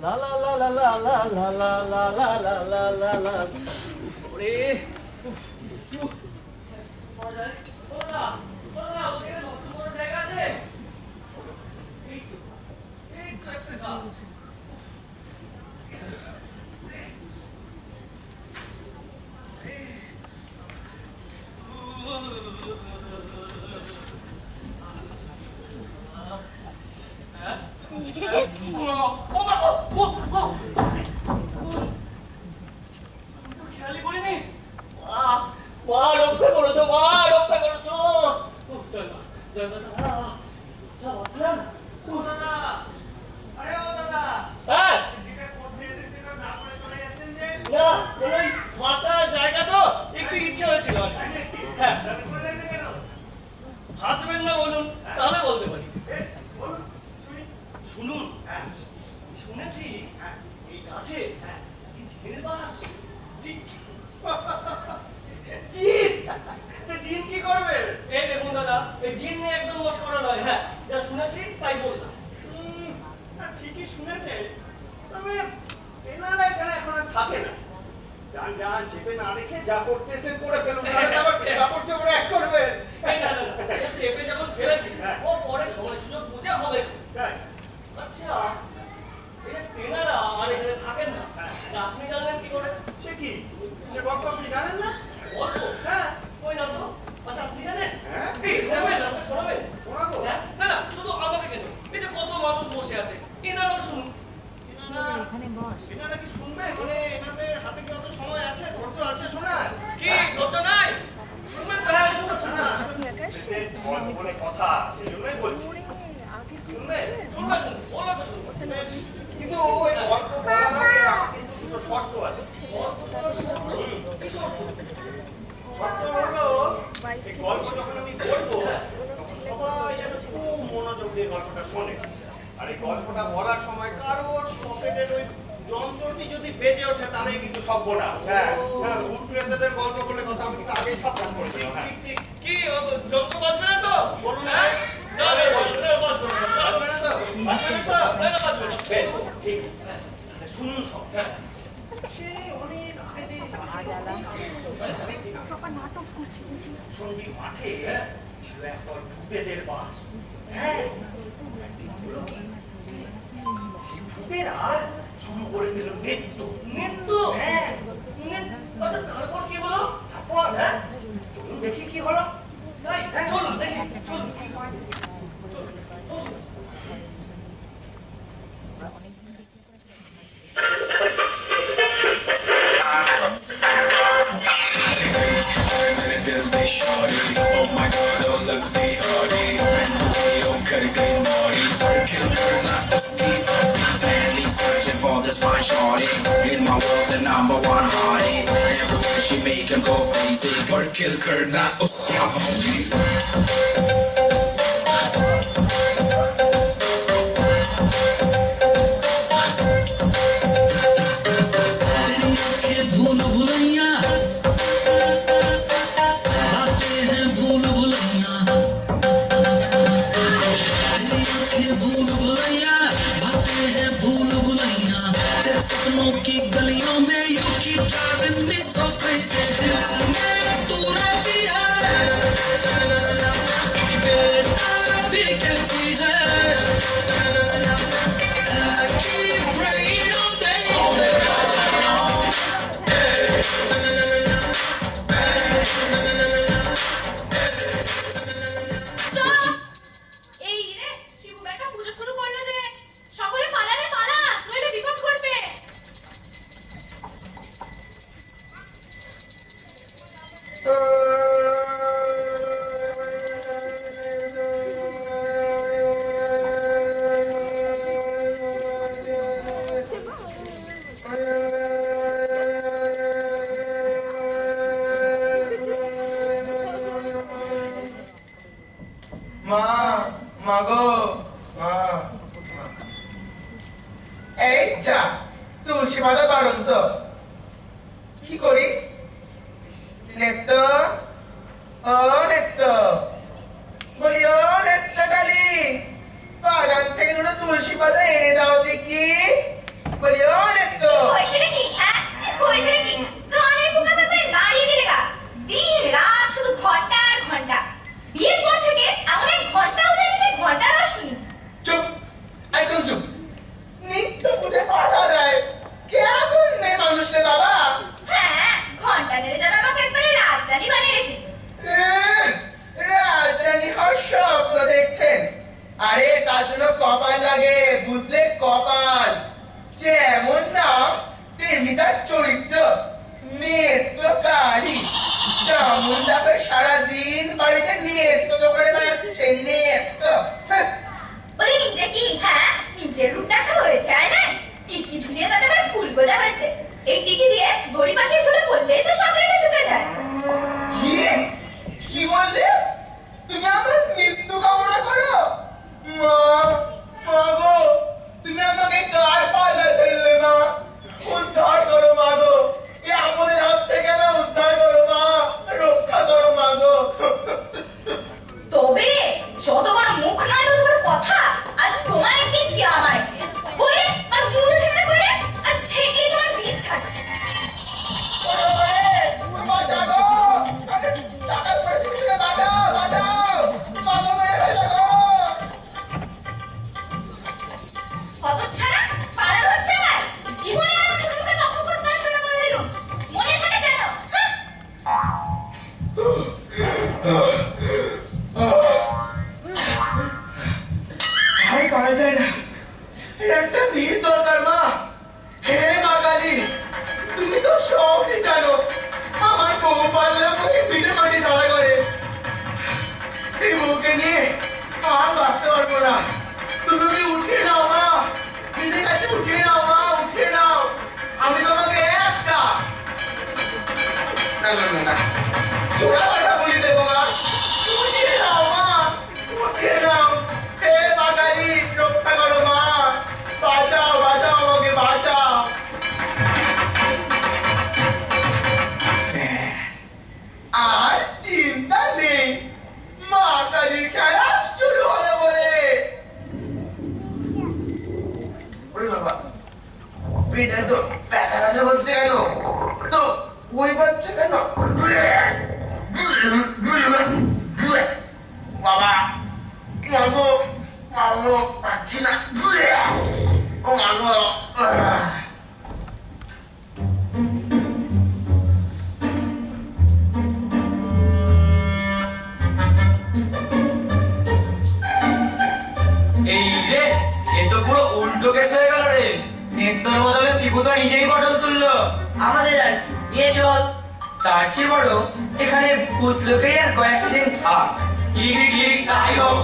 লা লা লা লা লা লা লা লা লা লা লা লা লা লা ওরে ওরা ওরা ওখানে কত বড় জায়গা আছে এই তো একটা গাছ খেয়ালি করিনি রক্ষা করেছো রক্ষা করেছো জায়গা তো একটু ইচ্ছে হয়েছিল হ্যাঁ হাসবেন না বলুন তাহলে বলতে পারি শুনুন শুনেছি এই গাছে জিনের বাস জিন কি করবে এই দেখুন দাদা এই জিন নিয়ে একদম মস্করা নয় হ্যাঁ যা শুনেছি তাই বললাম ঠিকই শুনেছে তবে এনারা এখানে এখন আর থাকে না যান যান চেপে না রেখে যা করতেছেন করে ফেলুন কাপড় চোপড় এক করবেন চেপে যখন ফেলেছি ও পরে সময় সুযোগ বুঝে হবে আচ্ছা এনারা আর এখানে থাকেন না আপনি জানেন কি করে সে কি সে গল্প আপনি জানেন না গল্প হ্যাঁ ওই না তো আচ্ছা আপনি জানেন হ্যাঁ শোনাবেন শোনাবো না না শুধু আমাকে কেন এই যে কত মানুষ বসে আছে এনারা শুনুন এনারা কি শুনবেন মানে এনাদের হাতে কি অত সময় আছে ধৈর্য আছে শোনার কি ধৈর্য নাই শুনবেন তো হ্যাঁ শুনবেন না গল্প বলে কথা সেই জন্যই বলছি শুনবেন শুনবেন বলো তো শুনবেন কিন্তু ওই গল্প বলার আগে কিন্তু দুটো শর্ত আছে শর্ত হলো এই গল্প যখন আমি বলবো তখন সবাই যেন খুব মনোযোগ দিয়ে গল্পটা শোনে আর এই গল্পটা বলার সময় কারোর পকেটের ওই যন্ত্রটি যদি বেজে ওঠে তাহলে কিন্তু সর্বনাশ হ্যাঁ ভূত প্রেতদের গল্প বলে কথা আমি কিন্তু আগেই সাবধান করে দিলাম হ্যাঁ কি যন্ত্র বাজবে না তো বলুন হ্যাঁ বাজবে না তো বাজবে না বেশ ঠিক শুনুন সব হ্যাঁ সে অনেক আগে নাটক করছে সন্ধি মাঠে ছিল একদল ভূতেদের বাস হ্যাঁ একদিন হলো কি সেই ভূতেরা শুরু করে দিল নৃত্য নৃত্য হ্যাঁ আচ্ছা তারপর কি হলো তারপর হ্যাঁ চলুন দেখি কি হলো তাই হ্যাঁ চলুন দেখি চলুন Shorty, oh my God, oh look the hardy, and we don't cut it clean, naughty. Kill her, not the speed. Madly searching for this fine shorty. In my world, the number one hottie. Everywhere she make him go crazy. Or kill her, not the homie. की गलियों में you keep driving me so crazy मेरा पूरा बिहार बेतारा भी कहती है I keep praying all day এই রে শিবু বেটা পূজা শুরু করলো যে সকলে পালা রে পালা নইলে বিপদ ঘটবে তুলসী পাতা বারণ তো কি করি নেত্য ও নেত্য বলি ও নেত্য কালী বাগান থেকে দুটো তুলসী পাতা এনে দাও দেখি বিরাট চরিত্র, নেত্রকারী। চামুন্ডাকে সারাদিন বাড়িতে নেত্র করে বেড়াচ্ছে, নেত্র। হ্যাঁ, বলি নিচে কি, হ্যাঁ নিচের রূপ দেখা হয়েছে আয়নায়? টিকি ঝুলিয়ে তাতে আবার ফুল গোজা হয়েছে। এই টিকি দিয়ে দড়ি পাকিয়ে ঝুলে পড়লেই তো সব রেখে শুকে যায়। কি কি বললে? তুমি আমার মৃত্যু কামনা করো? মা, মা গো, তুমি আমাকে কার পাল্লা ফেললে মা? উদ্ধার করো মা গো, এই আপদের হাত থেকে না উদ্ধার করো মা, রক্ষা করো মা গো। তবে যত বড় মুখ নয় তত বড় কথা। আজ তোমার একদিন কি আমার একদিন। কইরে আর মুড়ো ছেড়ে কইরে আজ ঠেকেই তোমার দিন ছাড়ছে। ওরে ওরে, বাঁচা গো, আরে টাকার পরে তুমি বাঁচাও, বাঁচাও, মা গো মেরে ফেলো গো। হতচ্ছাড়া পালার হচ্ছে আমার। জীবনে আর আমি তোমাকে তক্ক করতে আসবে না বলে দিলুম। মনে থাকে যেন, হ্যাঁ? আর পারা যায় না, এর একটা বীর দরকার মা। হে মা কালী, তুমি তো সবই জানো। আমার বউ পারলে আমাকে পিঠে মাটি ছাড়া করে। এই বউকে নিয়ে আর বাঁচতে পারবো না। তুমি ওকে উঠিয়ে নাও মা, নিজের কাছে উঠিয়ে নাও মা, উঠিয়ে নাও। আমি তোমাকে একটা না না না না চোরা কথা বলি দেবো মা। উঠিয়ে নাও মা, উঠিয়ে নাও। হে মা কালী, রক্ষা করো মা, বাঁচাও, বাঁচাও আমাকে, বাঁচাও। ব্যাস, আর চিন্তা নেই, মা কালীর খেলা শুরু হলো বলে। ওরে বাবা, পেটে তো ব্যথা ব্যথা করছে কেন? তো ওই বাচ্চা কেন? বাবা, মাগো, মাগো, পাচ্ছি না। ও মাগো, এই রে, এ তো পুরো উল্টো কেস হয়ে গেল রে। নেত্রর বদলে শিবু তো নিজেই বটল তুললো। আমাদের আর কি, নিয়ে চল। তার চেয়ে বড় এখানে ভূত লোকেই আর কয়েকটা দিন থাক। ঠিক ঠিক তাই হোক।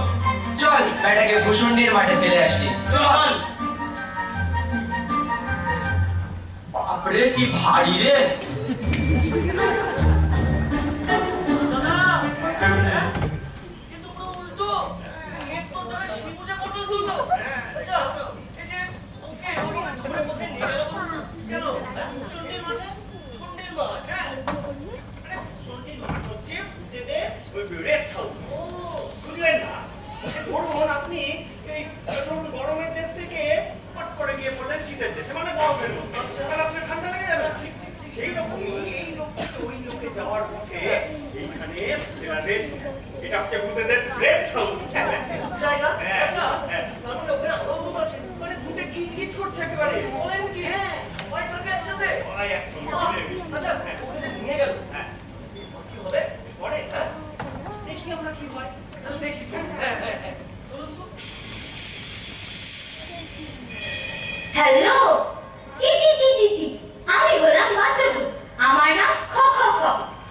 চল বেটাকে ভূষণ্ডির মাঠে ফেলে আসি। চল। বাপরে কি ভারী রে। কিন্তু পুরো উল্টো। নেত্রর দ্বারা শিবু যে বটল তুললো। আচ্ছা, এই যে ওকে ওকে ধরে কোথায় নিয়ে গেল বলুন? কেন? হ্যাঁ, ভূষণ্ডির মাঠে? ভূষণ্ডির মাঠ, হ্যাঁ। আরে ভূষণ্ডির মাঠ হচ্ছে ভূতেদের ওই রেস্ট হাউস। ও, বুঝলেন না? ধরুন আপনি এই ধরুন গরমের দেশ থেকে হট করে গিয়ে পড়লেন শীতের দেশে, মানে বরফের মধ্যে। তাহলে আপনার ঠান্ডা লেগে যাবে। সেই রকমই এই লোক থেকে ওই লোকে যাওয়ার পথে এইখানে এরা রেস্ট, এটা হচ্ছে ভূতেদের রেস্ট হাউস। জায়গা? হ্যাঁ, আচ্ছা, হ্যাঁ। তার মানে ওখানে আরো ভূত আছে। মানে ভূতে গিজ গিজ করছে একেবারে। বলেন কি? সবাই থাকে একসাথে? সবাই একসঙ্গে বাহ, মিলে গেছে। আচ্ছা, ওখানে নিয়ে গেল। হ্যাঁ। এরপর কি হবে? পরে, হ্যাঁ? দেখি আমরা কি হয়। তাহলে দেখি, হ্যাঁ, হ্যাঁ, হ্যাঁ। চলুন তো। হ্যালো, জি জি জি জি জি, আমি হলাম বাচ্চা ভূত। আমার নাম খ খ খ।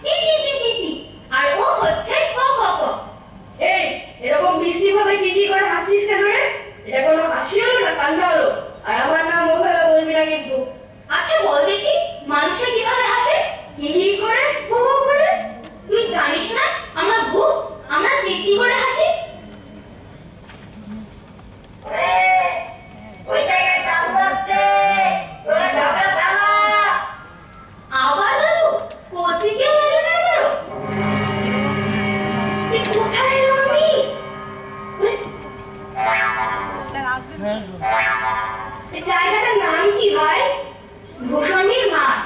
জি জি জি জি জি, আর ও হচ্ছে ক খ খ। এই এরকম বৃষ্টি ভাবে চিচি করে হাসছিস কেন রে? এটা কোনো হাসি হলো না কান্না হলো? আর আমার নাম ওভাবে বলবি না কিন্তু। আচ্ছা বল দেখি, মানুষে কিভাবে হাসে? হি হি করে, হো হো করে। তুই জানিস না আমরা ভূত, আমরা চিচি করে হাসি। ওই জায়গায় কাজ হচ্ছে, তোরা ঝগড়া থামা। আবার দাদু, কোচিকে এলো না এবারও? এ কোথায় এলো আমি? এই জায়গাটার নাম কি ভাই? ভূষণ্ডির মাঠ।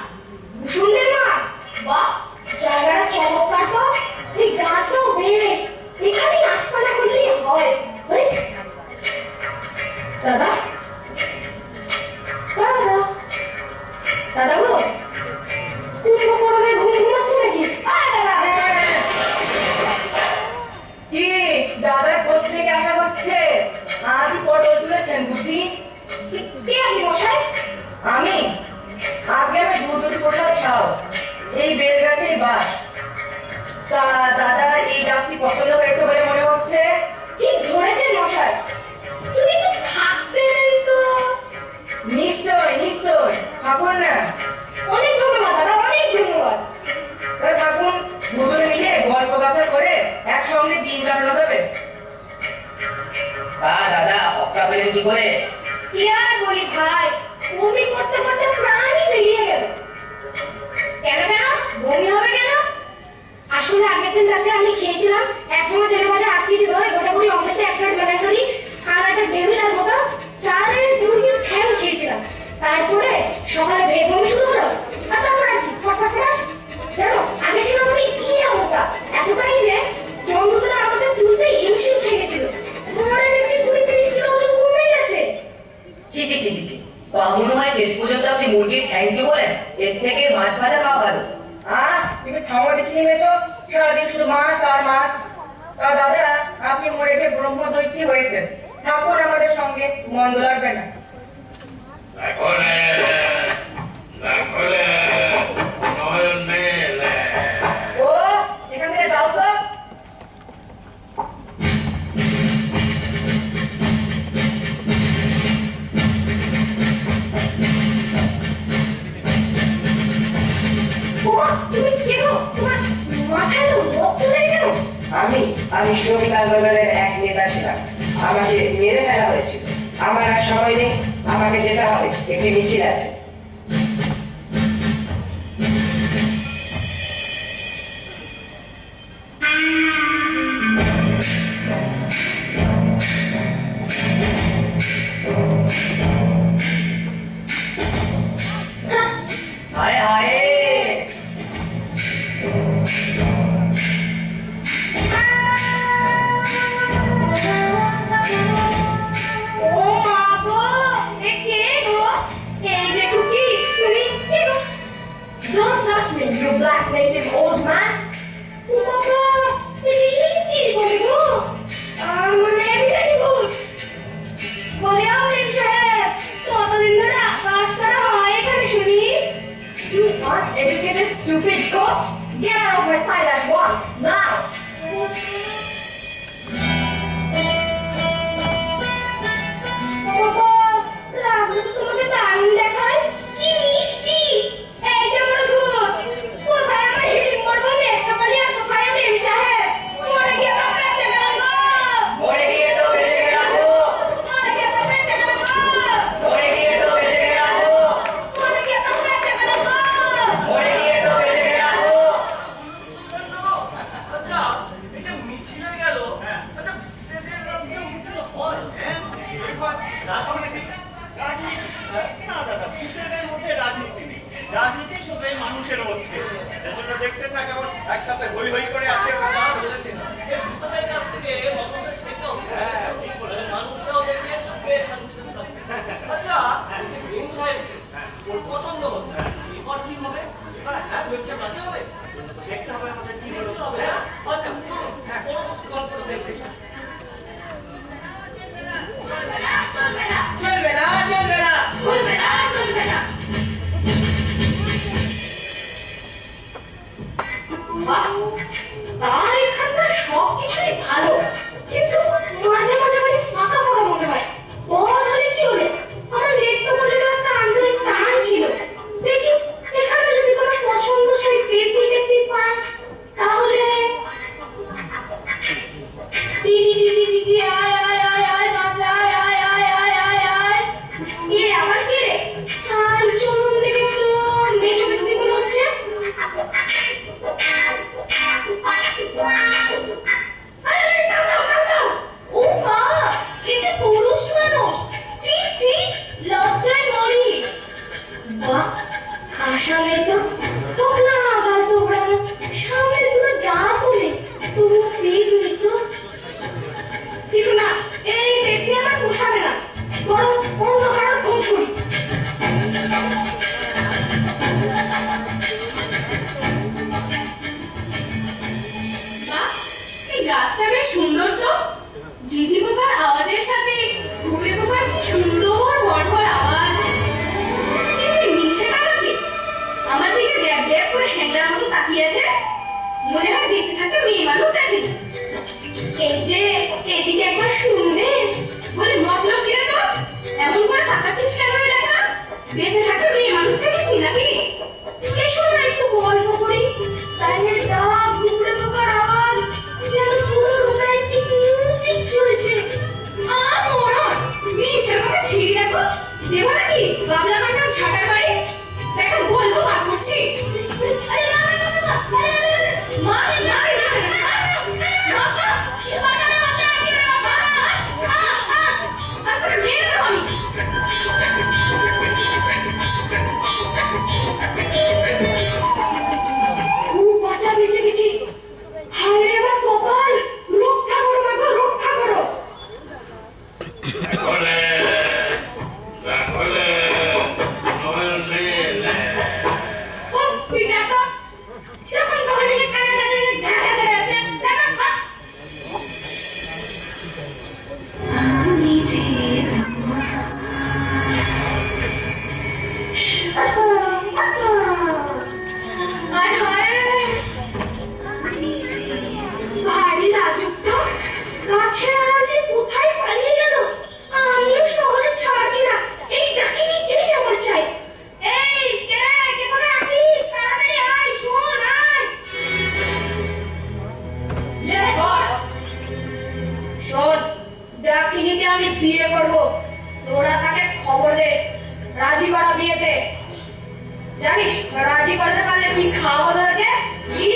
ভূষণ্ডির মাঠ? বাহ, জায়গাটা চমৎকার তো। এই গাছটাও বেশ, এখানেই আস্তানা করলেই হয়। দাদা, দাদা, দাদা গো, তুমি কখনো ঘুম ঘুমাচ্ছে নাকি? দাদা, কি দাদার কোথা থেকে আসা হচ্ছে? আজই পটল তুলেছেন বুঝি? কে আপনি মশাই? আমি আগে আমি দাও, এই বেল গাছেই বাস। তা দাদার এই গাছটি পছন্দ হয়েছে বলে মনে হচ্ছে। ঠিক ধরেছেন মশাই, যদি একটু থাকতেন তো। নিশ্চয় নিশ্চয়, থাকুন না। অনেক ধন্যবাদ দাদা, অনেক ধন্যবাদ। তাহলে থাকুন, দুজনে মিলে গল্প গাছা করে একসঙ্গে দিন কাটানো যাবে। তা দাদা অক্কা পেলেন কি করে? কি আর বলি ভাই, বমি করতে করতে প্রাণই বেরিয়ে গেল। কেন কেন বমি হবে কেন? আসলে আগের দিন রাতে আমি খেয়েছিলাম এখনো তেলে ভাজা 8 কেজি দই, গোটাগুড়ি অমলেটে 1 প্লেট বানাকারি, কানাটা ডেভিড আর গোটা চারে মুরগির ঠ্যাং খেয়েছিলাম। তারপরে সকালে ভেদ বমি শুরু হলো, আর তারপরে কি ফটফট ফটাস। জানো আগে ছিল আমি ইয়ে মোটা, এতটাই যে জন্মদিনে আমাদের তুলতে হিমশিম খেয়ে গেছিল। পরে দেখছি 20-30 কিলো ওজন কমে গেছে। ছি ছি ছি ছি ছি, মনে হয় শেষ পর্যন্ত আপনি মুরগির ঠ্যাংচি বলেন, এর থেকে মাছ ভাজা খাওয়া ভালো। তুমি থামা দেখে নেমেছো, সারাদিন শুধু মাছ আর মাছ। তা দাদা, আপনি মরে গিয়ে ব্রহ্মদৈত্যী হয়েছেন, থাকুন আমাদের সঙ্গে, মন্দ লাগবে না। ও এখান থেকে যাও তো। তুমি কেন? তোমার মাথায় তো রক্ত লেগে গেল। আমি শ্রমিক আন্দোলনের এক নেতা ছিলাম, আমাকে মেরে ফেলা হয়েছিল। আমার আর সময় নেই, আমাকে যেতে হবে, একটি মিছিল আছে। হায় হায়, ও মা গো, এ কে গো? এই যে টুকি, তুমি কে গো? Don't touch me, you black native old man. ও বাবা, এই যে বলি গো, আর মানে বিদেশি ভূত। বলিও মেম সাহেব, কতদিন ধরে আকাশ করা হয় এখানে শুনি? You uneducated stupid ghost, get out of my sight at once, now. বাবা, লাগলো তো তোমাকে দারুণ দেখায়, কি মিষ্টি। এই যে আমার ভূত, কোথায় আমার হিড়িম্বর বলে কপালি আর কোথায় মেম সাহেব? মরে গিয়ে তো বেঁচে গেল গো। মরে গিয়ে তো বেঁচে গেলাম গো, মরে গিয়ে তো বেঁচে গেল গো। মরে গিয়ে তো বেঁচে গেলাম গো, মরে গিয়ে তো বেঁচে গেল গো। মরে গিয়ে তো বেঁচে গেলাম গো। আচ্ছা, এই যে মিছিল হয়ে গেল, আচ্ছা এদের রাজ্যে মিছিল হয়, হ্যাঁ? রাজনীতি? না দাদা, ভূতেদের মধ্যে রাজনীতি নেই। রাজনীতি শুধু এই মানুষের মধ্যে। সেজন্য দেখছেন না কেমন একসাথে হই হই করে আছে। যা বলেছেন, এই ভূতদের কাছ থেকে মতটা শেখা হবে। হ্যাঁ, ঠিক বলেছেন। মানুষরাও দেখবে সুখে শান্তিতে থাকবে। আচ্ছা, এই যে ভীম সাহেবকে ওর পছন্দ হতো, এবার কি হবে? এবার হ্যাঁ ব্যবসা কাছে হবে? দেখতে হবে আমাদের কি হলো। দেখতে হবে, হ্যাঁ? আচ্ছা, চলুন, পরবর্তী গল্পটা দেখতে। চলবে না, চলবে না, চলবে না, চলবে না। চলবে না, চলবে না। বাহ, তার এখানকার সবকিছুই ভালো, কিন্তু মাঝে মাঝে মানে ফাঁকা ফাঁকা মনে হয়। বড় ধরে কি হলে আমার দেখতে বলে একটা আন্তরিক টান ছিল। দেখি এখানে যদি কোনো পছন্দসই পেতনি টেতনি পাই, তাহলে জি জি জি জি জি জি, আয় আয় আয় আয় বাঁচা, আয় আয় আয় আয় আয় আয়। এ আবার কি রে? চাল চলুন দেখে তো মেজো ব্যক্তি মনে হচ্ছে। আরে দাঁড়াও দাঁড়াও, ও মা, এ যে পুরুষ মানুষ, ছি ছি, লজ্জায় মরি। বাহ, আসলে তো তোমরা আবার তোমরা সামনে দুটো ডাক তোলে, তোমরা পেটনি তো। কিন্তু না, এই পেটনি আমার পোষাবে না, বরং অন্য কারোর খোঁজ করি। বাহ, এই গাছটা বেশ সুন্দর তো। ঝিঝি পোকার আওয়াজের সাথে ঘুরে পোকার কি সুন্দর ভর ভর আওয়াজ। কিন্তু মিশে কাটাকে আমার দিকে ড্যাব বেঁচে থাকতে তুই এই মানুষকে চিনি নাকি? এসো না একটু গল্প করি। তাইয়ের ডাক, ঘুরে পোকার আওয়াজ, যেন পুরো রোমান্টিক মিউজিক চলছে। মরণ মিছের কথা ছিঁড়ি দেখো দেবো নাকি বাবলা মারতাম ছাটার বাড়ি। একটা গল্প বার করছি। আরে না না না না, মানে না রে খুব বাঁচা বেঁচে গেছি। হায় এবার কপাল, রক্ষা করো বাবা, রক্ষা করো। উফ, তুই যা তো। যখন তখন এসে কানের কাছে ঘ্যাঁ ঘ্যাঁ করে যাচ্ছে। দেখা খা। হায় হায়, ভারী লাজুক তো। গাছের আড়ালে কোথায় পালিয়ে গেল? আমিও শহরে ছাড়ছি না। এই ডাকিনিকেই আমার চাই। এই কে রে, কে কোথায় আছিস? তাড়াতাড়ি আয়, শোন আয়। শোন, ডাকিনিকে আমি বিয়ে করব। তোরা তাকে খবর দে, রাজি করা বিয়েতে। জানিস রাজি করতে পারলে কি খাওয়াবো তোদেরকে? কি?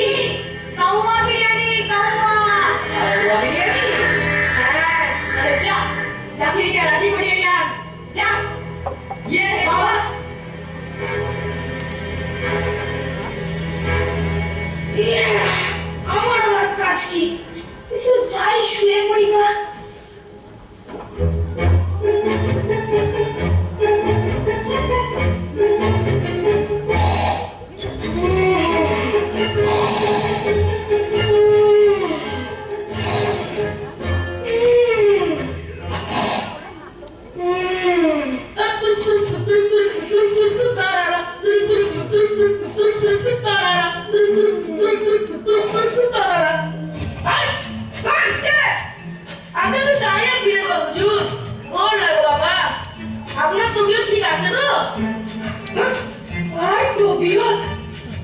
কাউয়া বিরিয়ানি, কাউয়া বিরিয়ানি। হ্যাঁ, তাহলে যা, ডাকিনিকে রাজি করিয়ে নিয়ে আয়। যা। Yes boss. আমার কাজ কি? একটু যাই, শুয়ে পড়ি না।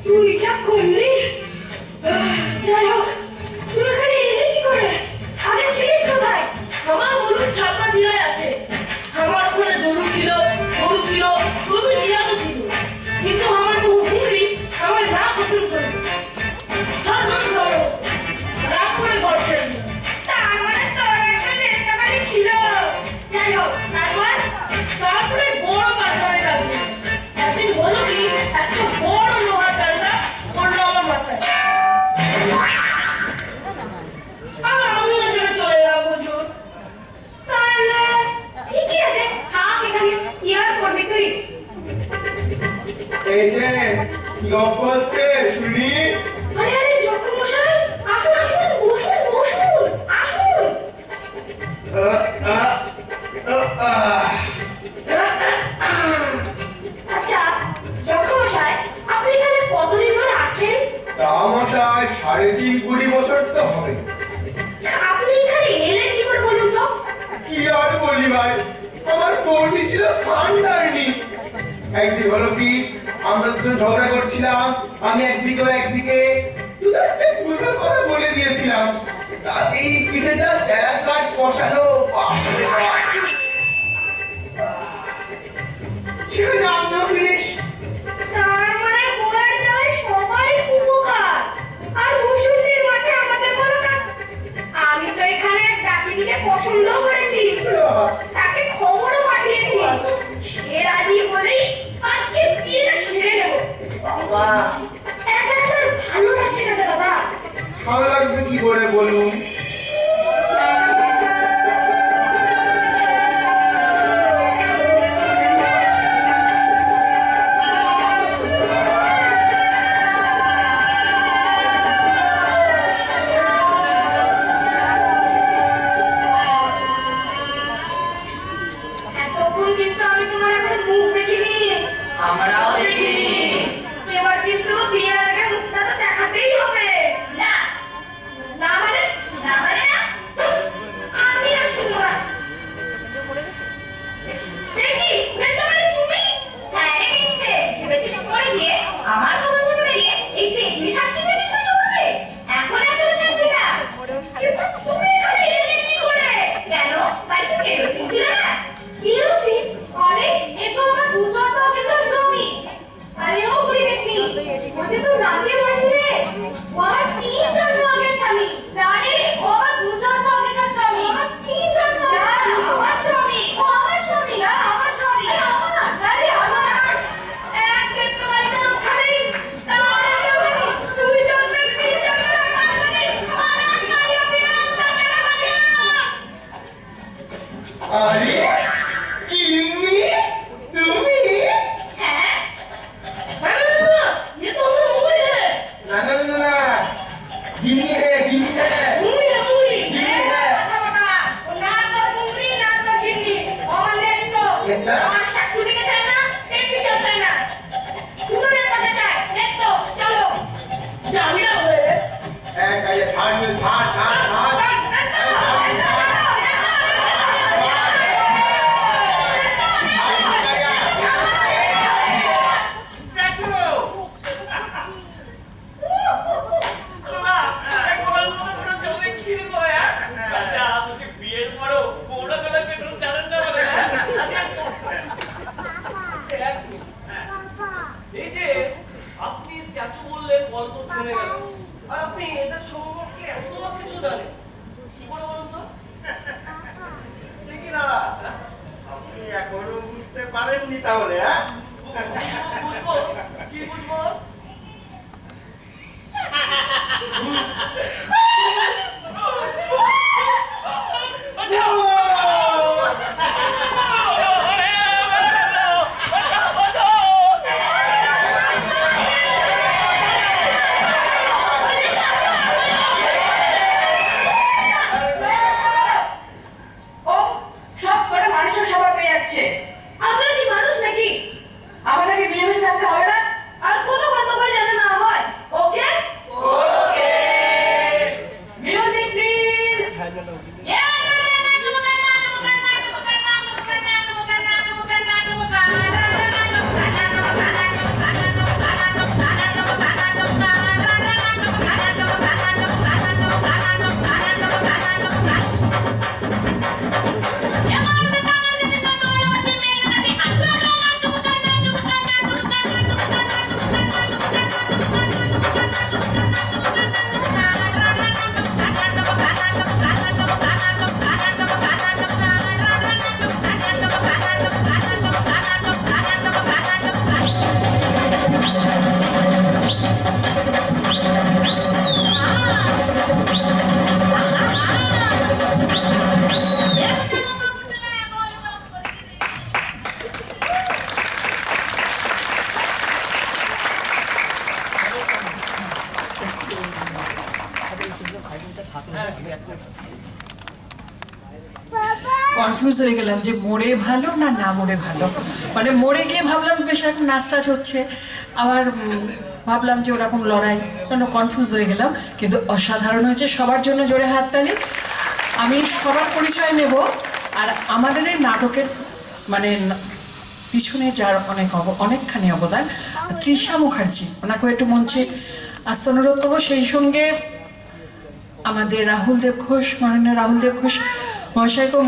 তুই যা করলি। যাই হোক, তুই এখানে এলি কি করে? আগে ছিলিস কোথায়? আমার হলুদ ছাপা জিরায় আছে। আমার ওখানে গরু ছিল, সবই জিরাতো ছিল। কিন্তু আমার বহু বুকরি আমার না পছন্দ করে। ধরো রাগ করে ঘর ছেড়ে দিল। তার মানে তোর একটা নেতা বাড়ি ছিল। যাই হোক, তারপরে বড় কারখানায় কাজ করি। একদিন হলো কি, একটা বড় লোহার ডান্ডা পড়লো আমার মাথায়। আর আমি এখানে চলে এলাম হুজুর। তাহলে ঠিকই আছে, থাক এখানে। কি আর করবি তুই? এই যে কি গল্প হচ্ছে শুনি। আরে আরে যখন মশাই, আসুন আসুন, বসুন বসুন, আসুন। আচ্ছা যখন মশাই, আপনি এখানে কতদিন ধরে আছেন? তা মশাই ৩.৫ বছর তো হবে। আপনি এখানে এলেন কি করে বলুন তো? কি আর বলি ভাই, আমার বউটি ছিল খানদারনি। একদিন হলো কি, আমরা দুজন ঝগড়া করছিলাম। আমি একদিকে ও একদিকে, দু চারটে ভুলভাল কথা বলে দিয়েছিলাম। তাতেই পিঠে যা জ্যাক কাজ বসালো, বাপরে বাপ। সেখানে আমিও ফিনিশ। তার মানে বউয়ের জ্বালায় সবাই উপকার, আর বসুন্ধির মাঠে আমাদের বলো কাজ। আমি তো এখানে ডাকিনিকে পছন্দ করেছি, তাকে খবরও পাঠিয়েছি। সে রাজি হলেই আজকে বিয়েটা সেরে নেব। বাবা, একা একা ভালো লাগছে না দাদা। ভালো লাগবে কি করে বলুন? এতক্ষণ কিন্তু আমি তোমার এখন মুখ দেখিনি। আমরাও দেখিনি। এবার কিন্তু বিয়ের আগে মুখটা তো দেখাতেই হবে। না না মানে গল্প থেমে গেল। আর আপনি এদের সম্পর্কে এত কিছু জানেন, কি করে বলুন তো? ঠিকই দাদা, আপনি এখনো বুঝতে পারেননি তাহলে? হ্যাঁ, বুঝবো, কি বুঝবো? ওফ, সব কটা মানুষের স্বভাব পেয়ে যাচ্ছে। আপনারা কি মানুষ নাকি? আমাদেরকে মিলেমিশে থাকতে হবে না? আর কোনো গল্প জানে না হয়, ওকে? Music please. কনফিউজ হয়ে গেলাম যে মরে ভালো না না মরে ভালো। মানে মরে গিয়ে ভাবলাম বেশ এখন নাচ টাচ হচ্ছে, আবার ভাবলাম যে ওরকম লড়াই, কনফিউজ হয়ে গেলাম। কিন্তু অসাধারণ হয়েছে, সবার জন্য জোরে হাততালি। আমি সবার পরিচয় নেব। আর আমাদের এই নাটকের মানে পিছনে যার অনেকখানি অবদান, তৃষা মুখার্জি, ওনাকেও একটু মঞ্চে আসতে অনুরোধ করবো। সেই সঙ্গে আমাদের রাহুল দেব ঘোষ, মাননীয় রাহুল দেব ঘোষ মহাশয়কেও